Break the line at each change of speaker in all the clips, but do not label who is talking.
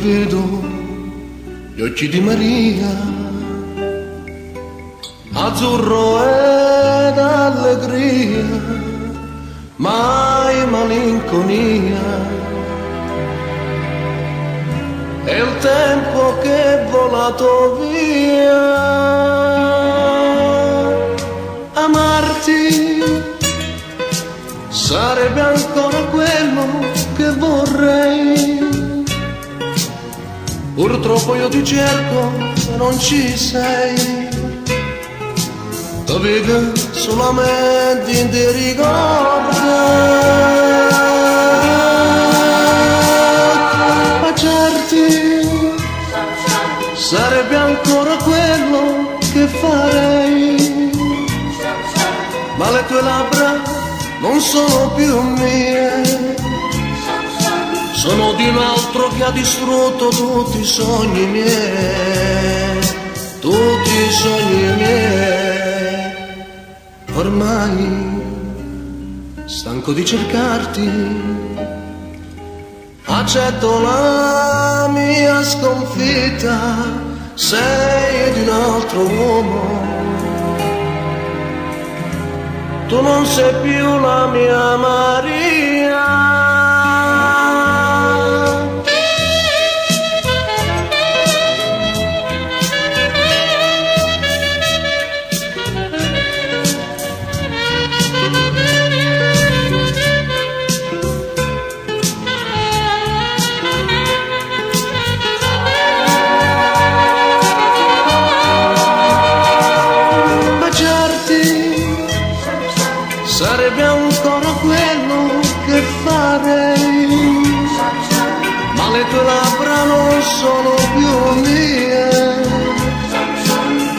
vedo gli occhi di Maria, azzurro ed allegria, mai malinconia. È il tempo che è volato via. Amarti sarebbe ancora quello che vorrei. Purtroppo io ti cerco e non ci sei. Tu vivi solamente in ti ricordi. Sarebbe ancora quello che farei, ma le tue labbra non sono più mie, sono di un altro che ha distrutto tutti i sogni miei, tutti i sogni miei. Ormai, stanco di cercarti, accetto la mia sconfitta, sei di un altro uomo, tu non sei più la mia Maria. Sarebbe ancora quello che farei, ma le tue labbra non sono più mie,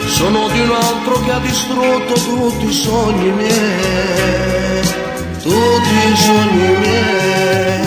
sono di un altro che ha distrutto tutti i sogni miei, tutti i sogni miei.